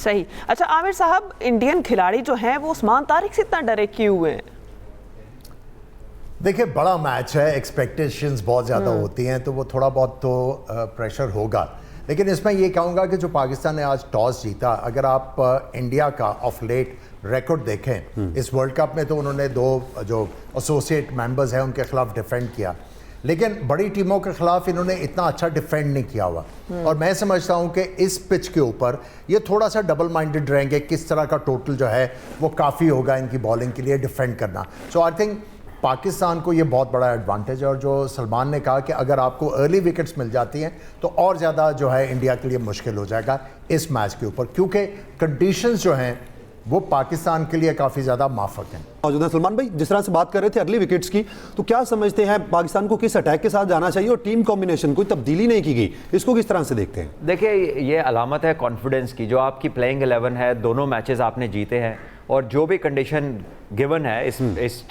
सही। अच्छा आमिर साहब, इंडियन खिलाड़ी जो हैं वो उस्मान तारिक से इतना डरे क्यों हुए हैं? देखिए, बड़ा मैच है, एक्सपेक्टेशंस बहुत ज़्यादा होती हैं, तो वो थोड़ा बहुत तो प्रेशर होगा। लेकिन इसमें ये कहूँगा कि जो पाकिस्तान ने आज टॉस जीता, अगर आप इंडिया का ऑफ लेट रिकॉर्ड देखें इस वर्ल्ड कप में, तो उन्होंने 2 जो एसोसिएट मेंबर्स हैं उनके खिलाफ डिफेंड किया, लेकिन बड़ी टीमों के खिलाफ इन्होंने इतना अच्छा डिफेंड नहीं किया हुआ। और मैं समझता हूं कि इस पिच के ऊपर ये थोड़ा सा डबल माइंडेड रहेंगे, किस तरह का टोटल जो है वो काफ़ी होगा इनकी बॉलिंग के लिए डिफेंड करना। सो आई थिंक पाकिस्तान को ये बहुत बड़ा एडवांटेज है। और जो सलमान ने कहा कि अगर आपको अर्ली विकेट्स मिल जाती हैं तो और ज़्यादा जो है इंडिया के लिए मुश्किल हो जाएगा इस मैच के ऊपर, क्योंकि कंडीशंस जो हैं वो पाकिस्तान के लिए काफ़ी ज़्यादा माफक हैं। मौजूद है सलमान भाई, जिस तरह से बात कर रहे थे अर्ली विकेट्स की, तो क्या समझते हैं पाकिस्तान को किस अटैक के साथ जाना चाहिए? और टीम कॉम्बिनेशन कोई तब्दीली नहीं की गई, इसको किस तरह से देखते हैं? देखिए, ये अलामत है कॉन्फिडेंस की। जो आपकी प्लेइंग 11 है, दोनों मैचेस आपने जीते हैं, और जो भी कंडीशन गिवन है इस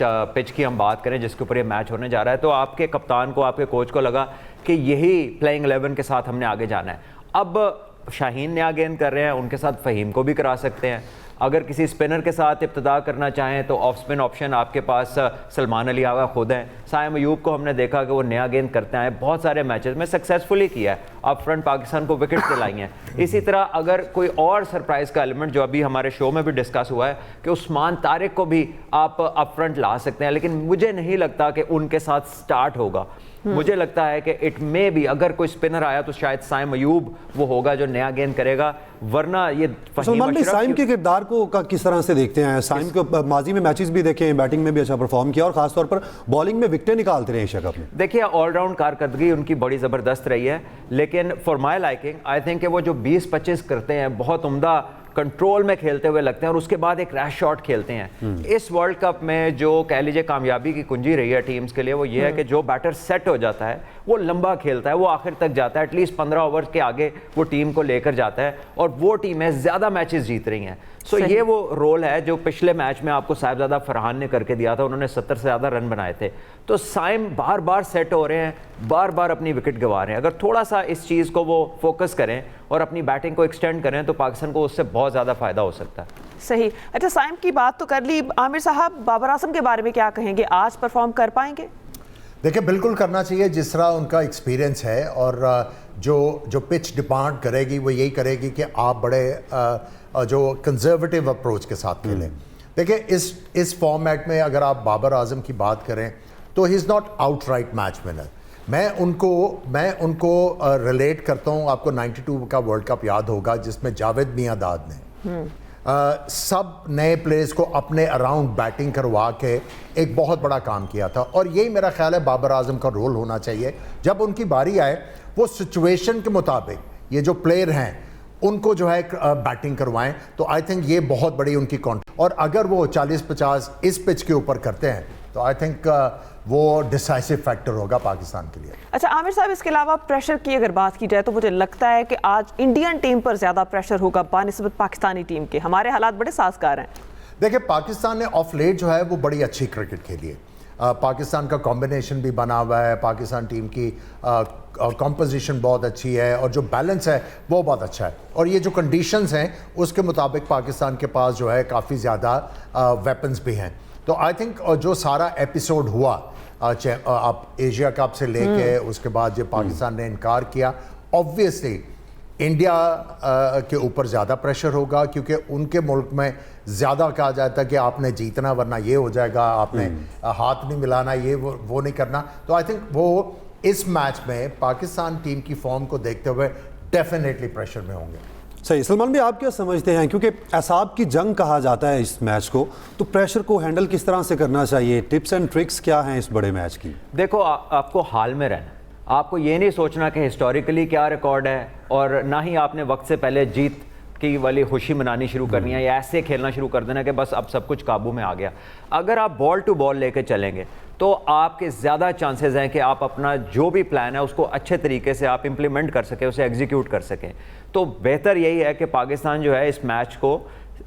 पिच की हम बात करें जिसके ऊपर ये मैच होने जा रहा है, तो आपके कप्तान को, आपके कोच को लगा कि यही प्लेइंग 11 के साथ हमने आगे जाना है। अब शाहीन ने गेंद कर रहे हैं, उनके साथ फ़हीम को भी करा सकते हैं। अगर किसी स्पिनर के साथ इब्तिदा करना चाहें तो ऑफ स्पिन ऑप्शन आपके पास सलमान अली आगा खुद हैं। साइम अयूब को हमने देखा कि वो नया गेंद करते हैं, बहुत सारे मैचेस में सक्सेसफुली किया है, अप फ्रंट पाकिस्तान को विकेट दिलाई हैं। इसी तरह अगर कोई और सरप्राइज़ का एलिमेंट जो अभी हमारे शो में भी डिस्कस हुआ है कि उस्मान तारिक को भी आप अप फ्रंट ला सकते हैं, लेकिन मुझे नहीं लगता कि उनके साथ स्टार्ट होगा। मुझे लगता है कि इट मे भी अगर कोई स्पिनर आया तो शायद साइम अयूब वो होगा जो नया गेंद करेगा, वरना ये सलमान भाई साइम के किरदार को किस तरह से देखते हैं? साइम को माजी में मैचेस भी देखे हैं, बैटिंग में भी अच्छा परफॉर्म किया और खासतौर पर बॉलिंग में विकेटें निकालते रहे एशिया कप में। देखिए, ऑलराउंड कारकर्दगी उनकी बड़ी ज़बरदस्त रही है, लेकिन for my liking I think वो जो 20-25 करते हैं बहुत उम्दा कंट्रोल में खेलते हुए लगते हैं और उसके बाद एक रैश शॉट खेलते हैं। इस वर्ल्ड कप में जो कह लीजिए कामयाबी की कुंजी रही है टीम्स के लिए, वो ये है कि जो बैटर सेट हो जाता है वो लंबा खेलता है, वो आखिर तक जाता है, एटलीस्ट 15 ओवर के आगे वो टीम को लेकर जाता है, और वो टीमें ज़्यादा मैचेस जीत रही हैं। सो ये वो रोल है जो पिछले मैच में आपको साहिबजादा फरहान ने करके दिया था, उन्होंने 70 से ज़्यादा रन बनाए थे। तो साइम बार बार सेट हो रहे हैं, बार बार अपनी विकेट गंवा रहे हैं। अगर थोड़ा सा इस चीज़ को वो फोकस करें और अपनी बैटिंग को एक्सटेंड करें तो पाकिस्तान को उससे बहुत ज़्यादा फ़ायदा हो सकता है। सही। अच्छा, साइम की बात तो कर ली, आमिर साहब बाबर आजम के बारे में क्या कहेंगे? आज परफॉर्म कर पाएंगे? देखिए, बिल्कुल करना चाहिए जिस तरह उनका एक्सपीरियंस है, और जो पिच डिमांड करेगी वो यही करेगी कि आप बड़े जो कंजर्वेटिव अप्रोच के साथ खेलें। देखिए, इस फॉर्मेट में अगर आप बाबर आजम की बात करें तो he is not outright match winner. मैं उनको रिलेट करता हूँ, आपको 92 का वर्ल्ड कप याद होगा जिसमें जावेद मियांदाद ने सब नए प्लेयर्स को अपने अराउंड बैटिंग करवा के एक बहुत बड़ा काम किया था। और यही मेरा ख्याल है बाबर आजम का रोल होना चाहिए। जब उनकी बारी आए वो सिचुएशन के मुताबिक ये जो प्लेयर हैं उनको जो है बैटिंग करवाएं, तो आई थिंक ये बहुत बड़ी उनकी और अगर वो 40-50 इस पिच के ऊपर करते हैं तो आई थिंक वो डिसाइसिव फैक्टर होगा पाकिस्तान के लिए। अच्छा आमिर साहब, इसके अलावा प्रेशर की अगर बात की जाए तो मुझे लगता है कि आज इंडियन टीम पर ज़्यादा प्रेशर होगा बानिस्बत पाकिस्तानी टीम के। हमारे हालात बड़े साजगार हैं। देखिए, पाकिस्तान ने ऑफ लेट जो है वो बड़ी अच्छी क्रिकेट खेली है। पाकिस्तान का कॉम्बिनेशन भी बना हुआ है, पाकिस्तान टीम की कॉम्पोजिशन बहुत अच्छी है और जो बैलेंस है वो बहुत अच्छा है। और ये जो कंडीशंस हैं उसके मुताबिक पाकिस्तान के पास जो है काफ़ी ज़्यादा वेपन्स भी हैं। तो आई थिंक जो सारा एपिसोड हुआ आप एशिया कप से लेके उसके बाद जो पाकिस्तान ने इनकार किया, ऑब्वियसली इंडिया के ऊपर ज़्यादा प्रेशर होगा, क्योंकि उनके मुल्क में ज़्यादा कहा जाता है कि आपने जीतना वरना ये हो जाएगा, आपने हाथ नहीं मिलाना, ये वो नहीं करना। तो आई थिंक वो इस मैच में पाकिस्तान टीम की फॉर्म को देखते हुए डेफिनेटली प्रेशर में होंगे। सही। सलमान भाई, आप क्या समझते हैं, क्योंकि एसाब की जंग कहा जाता है इस मैच को, तो प्रेशर को हैंडल किस तरह से करना चाहिए? टिप्स एंड ट्रिक्स क्या हैं इस बड़े मैच की? देखो, आपको हाल में रहना, आपको ये नहीं सोचना कि हिस्टोरिकली क्या रिकॉर्ड है, और ना ही आपने वक्त से पहले जीत की वाली खुशी मनानी शुरू करनी है या ऐसे खेलना शुरू कर देना कि बस अब सब कुछ काबू में आ गया। अगर आप बॉल टू बॉल लेके चलेंगे तो आपके ज़्यादा चांसेस हैं कि आप अपना जो भी प्लान है उसको अच्छे तरीके से आप इम्प्लीमेंट कर सकें, उसे एग्जीक्यूट कर सकें। तो बेहतर यही है कि पाकिस्तान जो है इस मैच को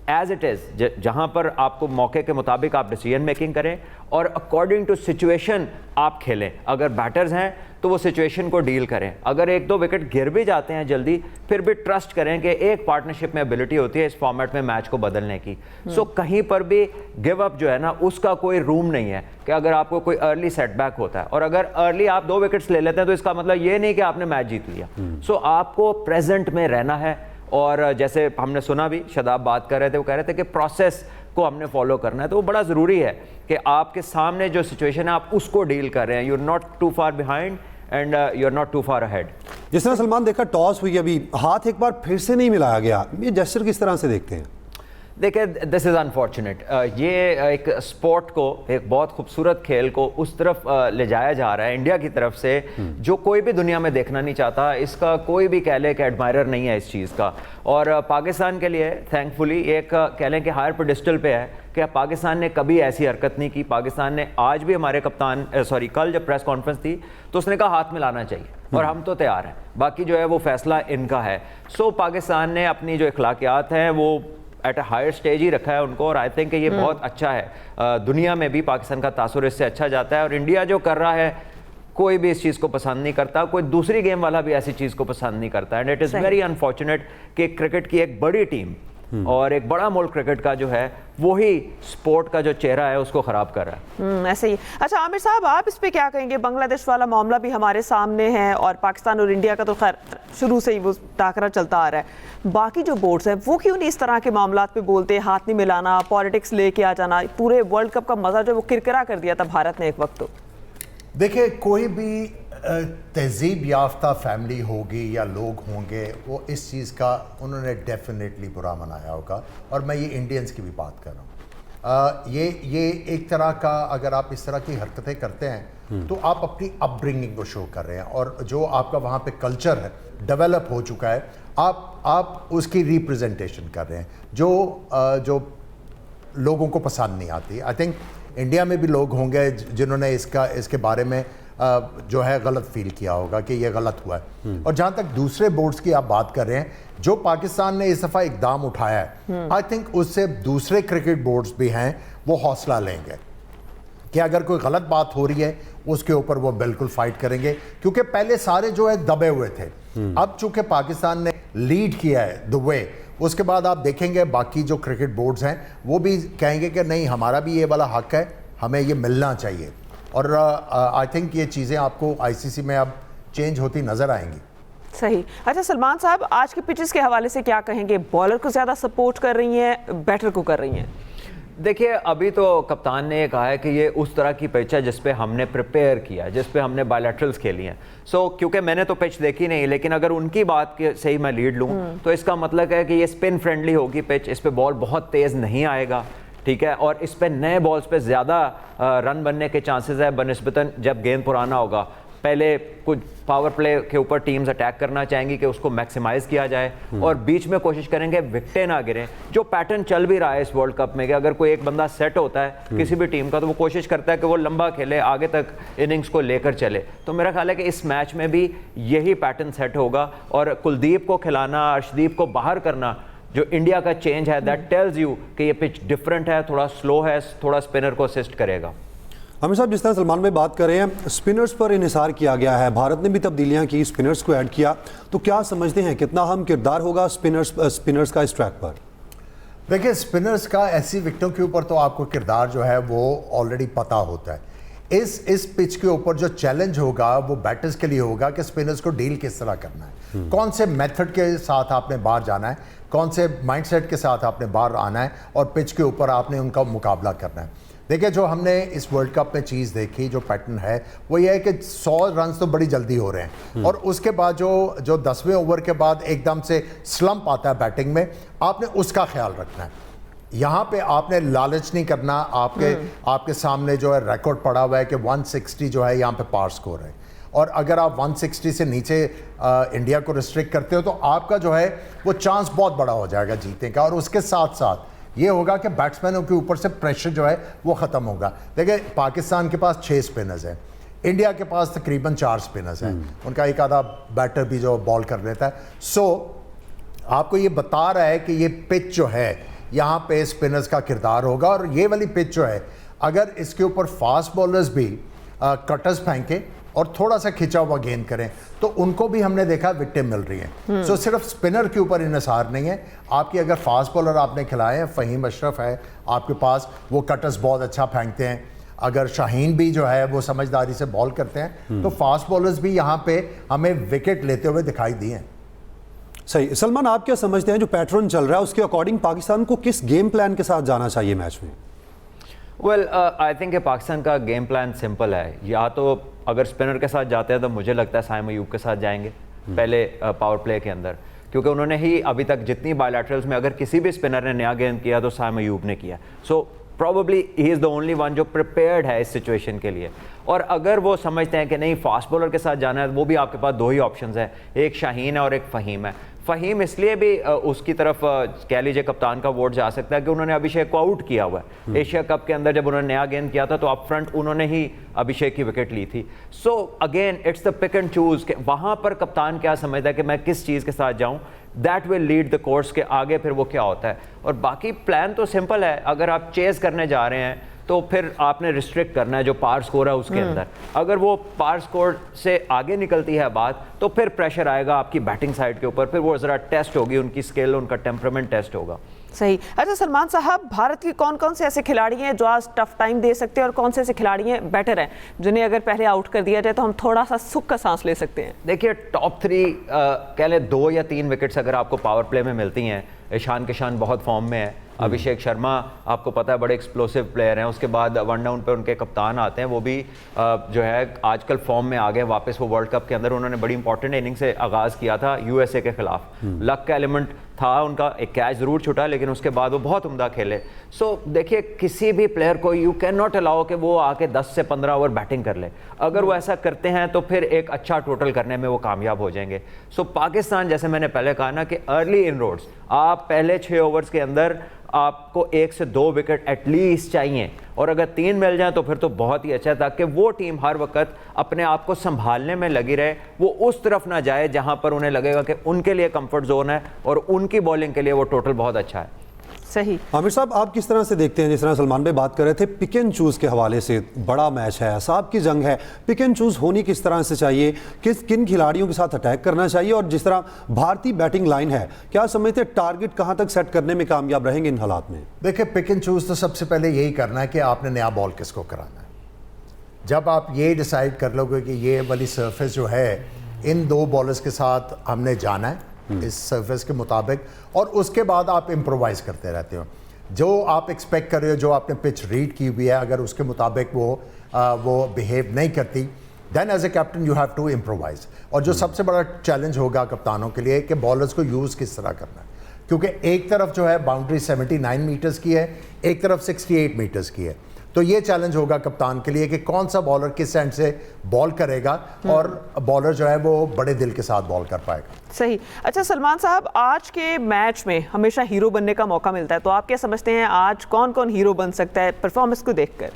एज इट इज़, जहाँ पर आपको मौके के मुताबिक आप डिसीजन मेकिंग करें और अकॉर्डिंग टू सिचुएशन आप खेलें। अगर बैटर्स हैं तो वो सिचुएशन को डील करें। अगर एक दो विकेट गिर भी जाते हैं जल्दी, फिर भी ट्रस्ट करें कि एक पार्टनरशिप में एबिलिटी होती है इस फॉर्मेट में मैच को बदलने की। सो कहीं पर भी गिव अप जो है ना, उसका कोई रूम नहीं है कि अगर आपको कोई अर्ली सेटबैक होता है, और अगर अर्ली आप 2 विकेट्स ले लेते हैं तो इसका मतलब ये नहीं कि आपने मैच जीत लिया। सो आपको प्रेजेंट में रहना है, और जैसे हमने सुना भी, शादाब बात कर रहे थे, वो कह रहे थे कि प्रोसेस को हमने फॉलो करना है, तो वो बड़ा ज़रूरी है कि आपके सामने जो सिचुएशन है आप उसको डील कर रहे हैं। You are not too far behind and you are not too far ahead. जिस तरह सलमान देखा टॉस हुई, अभी हाथ एक बार फिर से नहीं मिलाया गया, ये जेस्चर किस तरह से देखते हैं? देखिए, दिस इज़ अनफॉर्चुनेट। ये एक स्पोर्ट को, एक बहुत खूबसूरत खेल को उस तरफ ले जाया जा रहा है इंडिया की तरफ से, जो कोई भी दुनिया में देखना नहीं चाहता। इसका कोई भी कह ले कि एडमायरर नहीं है इस चीज़ का। और पाकिस्तान के लिए थैंकफुली एक कह लें कि हायर पेडिस्टल पे है कि पाकिस्तान ने कभी ऐसी हरकत नहीं की। पाकिस्तान ने आज भी, हमारे कप्तान कल जब प्रेस कॉन्फ्रेंस थी तो उसने कहा हाथ मिलाना चाहिए, और हम तो तैयार हैं, बाकी जो है वो फैसला इनका है। सो पाकिस्तान ने अपनी जो अखलाकियात हैं वो एट अ हायर स्टेज ही रखा है उनको, और आई थिंक कि ये बहुत अच्छा है। दुनिया में भी पाकिस्तान का तासुर इससे अच्छा जाता है, और इंडिया जो कर रहा है, कोई भी इस चीज़ को पसंद नहीं करता, कोई दूसरी गेम वाला भी ऐसी चीज़ को पसंद नहीं करता। And it is very unfortunate कि क्रिकेट की एक बड़ी टीम और एक बड़ा मुल्क क्रिकेट का जो है, वही स्पोर्ट का जो चेहरा है उसको ख़राब कर रहा है। ऐसे ही। अच्छा आमिर साहब, आप इस पे क्या कहेंगे? बांग्लादेश वाला मामला भी हमारे सामने है, और पाकिस्तान और इंडिया का तो खैर शुरू से ही वो टाकरा चलता आ रहा है। बाकी जो बोर्ड्स हैं वो क्यों नहीं इस तरह के मामला पे बोलते? हाथ नहीं मिलाना, पॉलिटिक्स लेके आ जाना, पूरे वर्ल्ड कप का मजा जो वो किरकिरा कर दिया था भारत ने एक वक्त। तो देखिए, कोई भी तहजीब याफ्ता फैमिली होगी या लोग होंगे, वो इस चीज़ का उन्होंने डेफिनेटली बुरा मनाया होगा, और मैं ये इंडियंस की भी बात कर रहा हूँ। ये एक तरह का, अगर आप इस तरह की हरकतें करते हैं तो आप अपनी अपब्रिंगिंग को शो कर रहे हैं, और जो आपका वहाँ पे कल्चर है, डेवलप हो चुका है, आप उसकी रिप्रेजेंटेशन कर रहे हैं जो लोगों को पसंद नहीं आती। आई थिंक इंडिया में भी लोग होंगे जिन्होंने इसके बारे में जो है गलत फील किया होगा कि ये गलत हुआ है। और जहाँ तक दूसरे बोर्ड्स की आप बात कर रहे हैं, जो पाकिस्तान ने इस दफ़ा इकदाम उठाया है, आई थिंक उससे दूसरे क्रिकेट बोर्ड्स भी हैं वो हौसला लेंगे कि अगर कोई गलत बात हो रही है उसके ऊपर वो बिल्कुल फाइट करेंगे, क्योंकि पहले सारे जो है दबे हुए थे। अब चूंकि पाकिस्तान ने लीड किया है द वे, उसके बाद आप देखेंगे बाकी जो क्रिकेट बोर्ड्स हैं वो भी कहेंगे कि नहीं, हमारा भी ये वाला हक है, हमें ये मिलना चाहिए। और आई थिंक ये चीज़ें आपको आईसीसी में अब चेंज होती नज़र आएंगी। सही। अच्छा सलमान साहब, आज के पिचेस के हवाले से क्या कहेंगे? बॉलर को ज़्यादा सपोर्ट कर रही हैं, बैटर को कर रही हैं? देखिए, अभी तो कप्तान ने कहा है कि ये उस तरह की पिच है जिस पे हमने प्रिपेयर किया, जिस पे हमने बायलैटरल्स खेली हैं। सो क्योंकि मैंने तो पिच देखी नहीं, लेकिन अगर उनकी बात के से ही मैं लीड लूँ तो इसका मतलब है कि ये स्पिन फ्रेंडली होगी पिच, इस पे बॉल बहुत तेज़ नहीं आएगा, ठीक है, और इस पे नए बॉल्स पे ज़्यादा रन बनने के चांसेस है बनिस्बतन जब गेंद पुराना होगा। पहले कुछ पावर प्ले के ऊपर टीम्स अटैक करना चाहेंगी कि उसको मैक्सिमाइज किया जाए, और बीच में कोशिश करेंगे विकेटें ना गिरें। जो पैटर्न चल भी रहा है इस वर्ल्ड कप में कि अगर कोई एक बंदा सेट होता है किसी भी टीम का, तो वो कोशिश करता है कि वो लंबा खेले, आगे तक इनिंग्स को लेकर चले। तो मेरा ख्याल है कि इस मैच में भी यही पैटर्न सेट होगा, और कुलदीप को खिलाना, अर्शदीप को बाहर करना, जो इंडिया का चेंज है, दैट टेल्स यू कि ये पिच डिफरेंट है, थोड़ा स्लो है, थोड़ा स्पिनर को असिस्ट करेगा। आमिर साहब, जिस तरह सलमान भाई बात कर रहे हैं, स्पिनर्स पर इन्हिसार किया गया है, भारत ने भी तब्दीलियां की, स्पिनर्स को ऐड किया, तो क्या समझते हैं कितना अहम किरदार होगा स्पिनर्स का इस ट्रैक पर? देखिए, स्पिनर्स का ऐसी विकेटों के ऊपर तो आपको किरदार जो है वो ऑलरेडी पता होता है। इस पिच के ऊपर जो चैलेंज होगा वो बैटर्स के लिए होगा कि स्पिनर्स को डील किस तरह करना है, कौन से मेथड के साथ आपने बाहर जाना है, कौन से माइंडसेट के साथ आपने बाहर आना है, और पिच के ऊपर आपने उनका मुकाबला करना है। देखिए, जो हमने इस वर्ल्ड कप में चीज़ देखी, जो पैटर्न है वो ये है कि 100 रन तो बड़ी जल्दी हो रहे हैं, और उसके बाद जो 10वें ओवर के बाद एकदम से स्लंप आता है बैटिंग में, आपने उसका ख्याल रखना है। यहाँ पे आपने लालच नहीं करना। आपके सामने जो है रिकॉर्ड पड़ा हुआ है कि 160 जो है यहाँ पे पार स्कोर है, और अगर आप 160 से नीचे इंडिया को रिस्ट्रिक्ट करते हो तो आपका जो है वो चांस बहुत बड़ा हो जाएगा जीतने का, और उसके साथ साथ ये होगा कि बैट्समैनों के ऊपर से प्रेशर जो है वो ख़त्म होगा। देखिए, पाकिस्तान के पास 6 स्पिनर्स हैं, इंडिया के पास तकरीबन 4 स्पिनर्स हैं, उनका एक आधा बैटर भी जो बॉल कर लेता है। सो आपको ये बता रहा है कि ये पिच जो है यहाँ पे स्पिनर्स का किरदार होगा। और ये वाली पिच जो है, अगर इसके ऊपर फास्ट बॉलर्स भी कटर्स फेंके और थोड़ा सा खिंचा हुआ गेंद करें तो उनको भी हमने देखा विकेटें मिल रही हैं। सो सिर्फ स्पिनर के ऊपर इन्हिसार नहीं है आपकी। अगर फास्ट बॉलर आपने खिलाए हैं, फ़हीम अशरफ है आपके पास, वो कटर्स बहुत अच्छा फेंकते हैं। अगर शाहीन भी जो है वो समझदारी से बॉल करते हैं, तो फास्ट बॉलर्स भी यहाँ पे हमें विकेट लेते हुए दिखाई दिए हैं। सही। सलमान, आप क्या समझते हैं जो पैटर्न चल रहा है उसके अकॉर्डिंग पाकिस्तान को किस गेम प्लान के साथ जाना चाहिए मैच में? वेल, आई थिंक पाकिस्तान का गेम प्लान सिंपल है। या तो अगर स्पिनर के साथ जाते हैं तो मुझे लगता है साइम अयूब के साथ जाएंगे पहले पावर प्ले के अंदर, क्योंकि उन्होंने ही अभी तक जितनी बायलैटरल्स में अगर किसी भी स्पिनर ने नया गेंद किया तो साइम अयूब ने किया। So probably he is the only one जो प्रिपेयर्ड है इस सिचुएशन के लिए। और अगर वो समझते हैं कि नहीं फास्ट बॉलर के साथ जाना है, वो भी आपके पास दो ही ऑप्शंस हैं, एक शाहीन है और एक फ़हीम है। फ़हीम इसलिए भी उसकी तरफ कह लीजिए कप्तान का वोट जा सकता है कि उन्होंने अभिषेक को आउट किया हुआ है। एशिया कप के अंदर जब उन्होंने नया गेंद किया था तो अप फ्रंट उन्होंने ही अभिषेक की विकेट ली थी। So again it's the pick and choose कि वहाँ पर कप्तान क्या समझता है कि मैं किस चीज़ के साथ जाऊँ, that will lead the course के आगे फिर वो क्या होता है। और बाकी प्लान तो सिंपल है, अगर आप चेस करने जा रहे हैं तो फिर आपने रिस्ट्रिक्ट करना है जो पार स्कोर है उसके अंदर। अगर वो पार स्कोर से आगे निकलती है बात तो फिर प्रेशर आएगा आपकी बैटिंग साइड के ऊपर, फिर वो ज़रा टेस्ट होगी, उनकी स्किल, उनका टेम्परामेंट टेस्ट होगा। सही। अच्छा सलमान साहब, भारत के कौन कौन से ऐसे खिलाड़ी हैं जो आज टफ टाइम दे सकते हैं और कौन से ऐसे खिलाड़ी हैं बेटर हैं जिन्हें अगर पहले आउट कर दिया जाए तो हम थोड़ा सा सुख का सांस ले सकते हैं? देखिए टॉप 3 कह लें 2 या 3 विकेट्स अगर आपको पावर प्ले में मिलती हैं। ईशान किशान बहुत फॉर्म में है, अभिषेक शर्मा आपको पता है बड़े एक्सप्लोसिव प्लेयर हैं। उसके बाद वन डाउन पे उनके कप्तान आते हैं, वो भी जो है आजकल फॉर्म में आ गए वापस। वो वर्ल्ड कप के अंदर उन्होंने बड़ी इंपॉर्टेंट इनिंग से आगाज़ किया था यूएसए के खिलाफ। लक का एलिमेंट था उनका, एक कैच ज़रूर छूटा लेकिन उसके बाद वो बहुत उम्दा खेले। सो देखिए किसी भी प्लेयर को यू कैन नॉट अलाउ कि वो आके 10 से 15 ओवर बैटिंग कर ले। अगर वो ऐसा करते हैं तो फिर एक अच्छा टोटल करने में वो कामयाब हो जाएंगे। सो पाकिस्तान, जैसे मैंने पहले कहा ना कि अर्ली इनरोड्स, आप पहले 6 ओवर्स के अंदर आपको 1 से 2 विकेट एटलीस्ट चाहिए, और अगर 3 मिल जाए तो फिर तो बहुत ही अच्छा है, ताकि वो टीम हर वक्त अपने आप को संभालने में लगी रहे, वो उस तरफ ना जाए जहां पर उन्हें लगेगा कि उनके लिए कंफर्ट जोन है और उनकी बॉलिंग के लिए वो टोटल बहुत अच्छा है। सही। आमिर साहब, आप किस तरह से देखते हैं, जिस तरह सलमान भाई बात कर रहे थे पिक एंड चूज के हवाले से, बड़ा मैच है, साहब की जंग है, पिक एंड चूज होनी किस तरह से चाहिए, किन खिलाड़ियों के साथ अटैक करना चाहिए, और जिस तरह भारतीय बैटिंग लाइन है, क्या समझते हैं टारगेट कहां तक सेट करने में कामयाब रहेंगे इन हालात में? देखिए पिक एंड चूज तो सबसे पहले यही करना है कि आपने नया बॉल किसको कराना है। जब आप ये डिसाइड कर लोगे कि ये वाली सरफेस जो है इन 2 बॉलर्स के साथ हमने जाना है इस सरफेस के मुताबिक, और उसके बाद आप इम्प्रोवाइज करते रहते हो। जो आप एक्सपेक्ट कर रहे हो, जो आपने पिच रीड की हुई है, अगर उसके मुताबिक वो बिहेव नहीं करती, then as a captain you have to improvise. और जो सबसे बड़ा चैलेंज होगा कप्तानों के लिए कि बॉलर्स को यूज़ किस तरह करना है, क्योंकि एक तरफ जो है बाउंड्री 79 मीटर्स की है, एक तरफ 68 मीटर्स की है। तो ये चैलेंज होगा कप्तान के लिए कि कौन सा बॉलर किस एंड से बॉल करेगा और बॉलर जो है वो बड़े दिल के साथ बॉल कर पाएगा। सही। अच्छा सलमान साहब, आज के मैच में हमेशा हीरो बनने का मौका मिलता है, तो आप क्या समझते हैं आज कौन कौन हीरो बन सकता है परफॉर्मेंस को देखकर?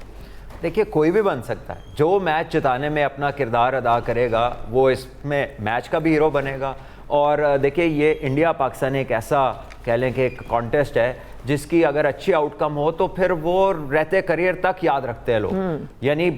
देखिए कोई भी बन सकता है, जो मैच जिताने में अपना किरदार अदा करेगा वो इसमें मैच का भी हीरो बनेगा। और देखिए ये इंडिया पाकिस्तान एक ऐसा कह लें कि एक कॉन्टेस्ट है जिसकी अगर अच्छी आउटकम हो तो फिर वो रहते करियर तक याद रखते हैं लोग। यानी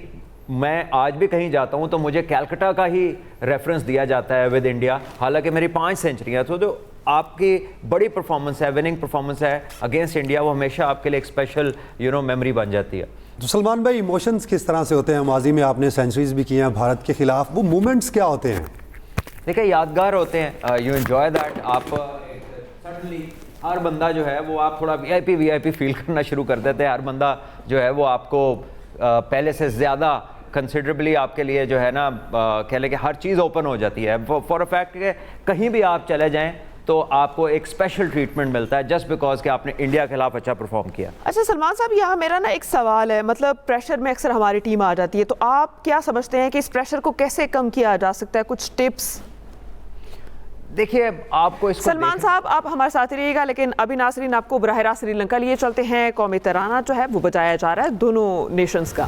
मैं आज भी कहीं जाता हूं तो मुझे कैलकाटा का ही रेफरेंस दिया जाता है विद इंडिया, हालांकि मेरी 5 सेंचुरियां। तो जो आपकी बड़ी परफॉर्मेंस है, विनिंग परफॉर्मेंस है अगेंस्ट इंडिया, वो हमेशा आपके लिए एक स्पेशल मेमोरी बन जाती है। तो सलमान भाई, इमोशंस किस तरह से होते हैं? माजी में आपने सेंचुरीज भी की हैं भारत के खिलाफ, वो मोमेंट्स क्या होते हैं? देखिए यादगार होते हैं, यू एंजॉय दैट। आप सडनली हर बंदा जो है वो आप थोड़ा वीआईपी फील करना शुरू कर देते हैं। हर बंदा जो है वो आपको पहले से ज़्यादा कंसिडरेबली आपके लिए जो है ना कह लें कि हर चीज़ ओपन हो जाती है। फॉर अ फैक्ट कि कहीं भी आप चले जाएं तो आपको एक स्पेशल ट्रीटमेंट मिलता है जस्ट बिकॉज कि आपने इंडिया के खिलाफ अच्छा परफॉर्म किया। अच्छा सलमान साहब, यहाँ मेरा ना एक सवाल है, मतलब प्रेशर में अक्सर हमारी टीम आ जाती है, तो आप क्या समझते हैं कि इस प्रेशर को कैसे कम किया जा सकता है? कुछ टिप्स? देखिए आपको इसको सलमान साहब आप हमारे साथ ही रहिएगा, लेकिन अभी नासरीन आपको बराह रास्त श्रीलंका लिए चलते हैं। कौमी तराना जो है वो बजाया जा रहा है दोनों नेशंस का।